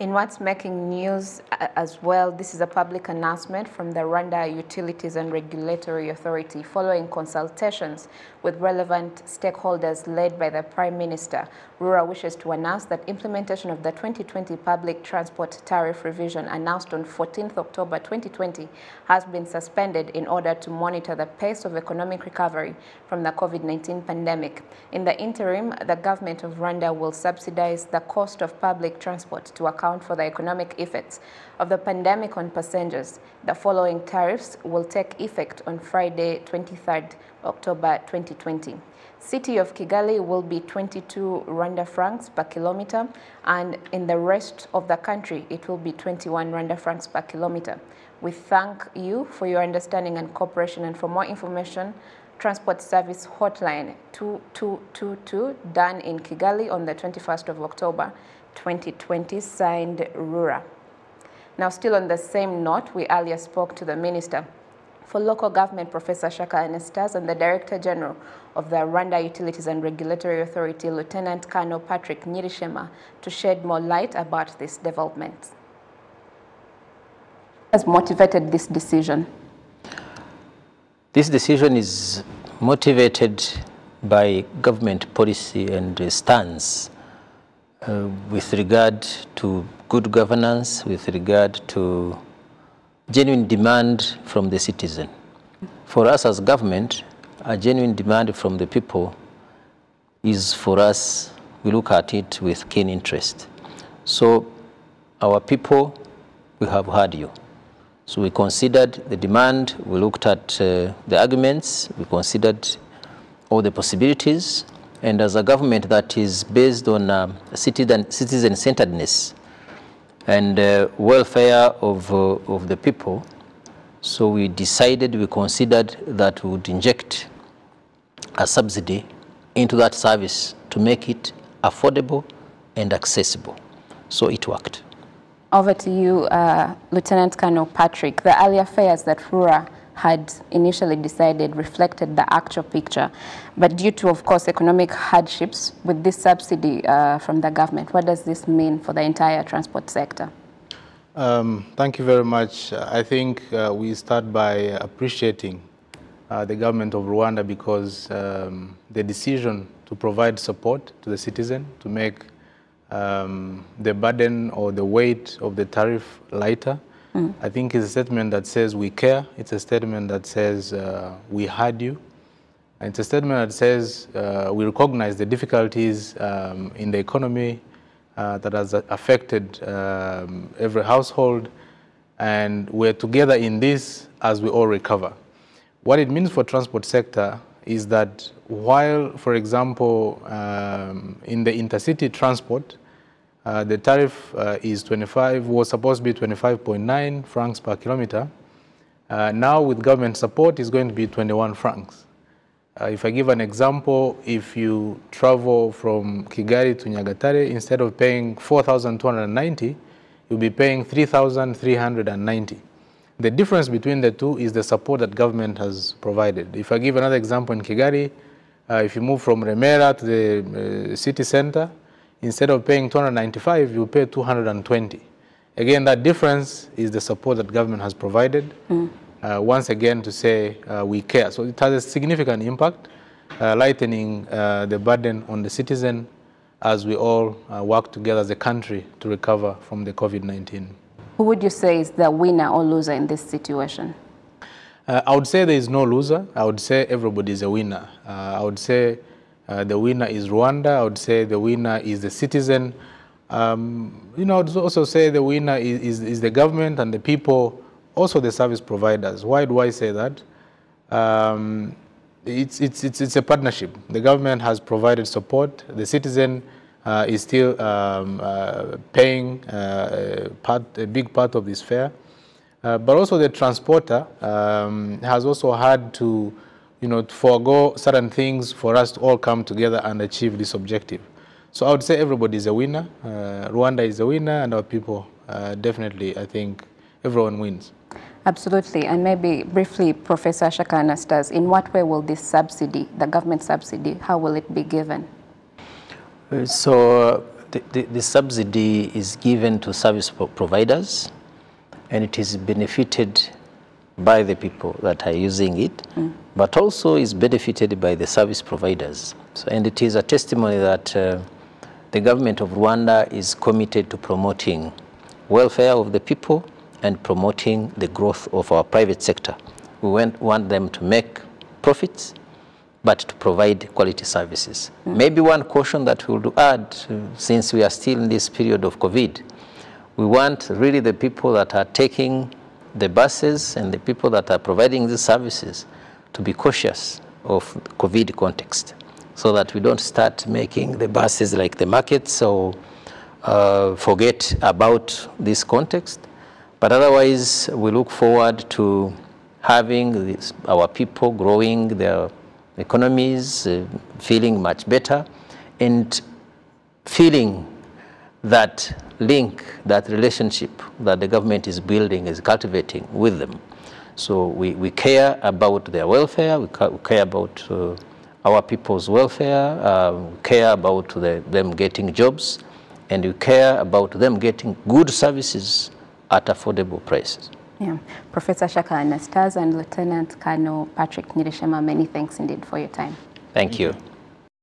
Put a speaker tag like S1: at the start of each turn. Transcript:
S1: In what's making news as well, this is a public announcement from the Rwanda Utilities and Regulatory Authority following consultations with relevant stakeholders led by the Prime Minister. RURA wishes to announce that implementation of the 2020 public transport tariff revision announced on 14th October 2020 has been suspended in order to monitor the pace of economic recovery from the COVID-19 pandemic. In the interim, the Government of Rwanda will subsidize the cost of public transport to account for the economic effects of the pandemic on passengers. The following tariffs will take effect on Friday, 23rd October 2020. City of Kigali will be 22 Rwanda francs per kilometer, and in the rest of the country, it will be 21 Rwanda francs per kilometer. We thank you for your understanding and cooperation, and for more information, Transport Service Hotline 2222, done in Kigali on the 21st of October 2020, signed RURA. Now, still on the same note, we earlier spoke to the Minister for Local Government, Professor Shyaka Anastase, and the Director General of the Rwanda Utilities and Regulatory Authority, Lieutenant Colonel Patrick Nyirishema, to shed more light about this development. What has motivated this decision?
S2: This decision is motivated by government policy and stance with regard to good governance, with regard to genuine demand from the citizen. For us as government, a genuine demand from the people is, for us, we look at it with keen interest. So our people, we have heard you. So we considered the demand, we looked at the arguments, we considered all the possibilities, and as a government that is based on citizen-centeredness and welfare of the people, so we decided, we considered that we would inject a subsidy into that service to make it affordable and accessible. So it worked.
S1: Over to you, Lieutenant Colonel Patrick. The earlier fares that RURA had initially decided reflected the actual picture, but due to, of course, economic hardships with this subsidy from the government, what does this mean for the entire transport sector?
S3: Thank you very much. I think we start by appreciating the government of Rwanda because the decision to provide support to the citizen, to make the burden or the weight of the tariff lighter, I think is a statement that says we care. It's a statement that says we heard you. And it's a statement that says we recognize the difficulties in the economy that has affected every household, and we're together in this as we all recover. What it means for transport sector is that while, for example, in the intercity transport, the tariff was supposed to be 25.9 francs per kilometer. Now with government support, it's going to be 21 francs. If I give an example, if you travel from Kigali to Nyagatare, instead of paying 4,290, you'll be paying 3,390. The difference between the two is the support that government has provided. If I give another example in Kigali, if you move from Remera to the city center, instead of paying 295, you pay 220. Again, that difference is the support that government has provided. Once again, to say we care. So it has a significant impact, lightening the burden on the citizen as we all work together as a country to recover from the COVID-19.
S1: Who would you say is the winner or loser in this situation?
S3: I would say there is no loser. I would say everybody is a winner. I would say the winner is Rwanda. I would say the winner is the citizen. I would also say the winner is the government and the people, also the service providers. Why do I say that? It's a partnership. The government has provided support. The citizen is still paying a big part of this fare. But also the transporter has also had to forego certain things for us to all come together and achieve this objective. So I would say everybody is a winner. Rwanda is a winner, and our people definitely, I think, everyone wins.
S1: Absolutely. And maybe briefly, Professor Shyaka Anastase, in what way will this subsidy, the government subsidy, how will it be given?
S2: So The subsidy is given to service providers, and it is benefited by the people that are using it, but also is benefited by the service providers. So, and it is a testimony that the government of Rwanda is committed to promoting welfare of the people and promoting the growth of our private sector. We want them to make profits, but to provide quality services. Maybe one caution that we will add, since we are still in this period of COVID, we want really the people that are taking the buses and the people that are providing these services to be cautious of the COVID context, so that we don't start making the buses like the markets or forget about this context. But otherwise, we look forward to having our people growing their economies, feeling much better, and feeling that link, that relationship that the government is building, is cultivating with them. So we care about their welfare, we care about our people's welfare, we care about them getting jobs, and we care about them getting good services at affordable prices.
S1: Yeah. Professor Shyaka Anastase and Lieutenant Colonel Patrick Nyirishema, many thanks indeed for your time.
S2: Thank you.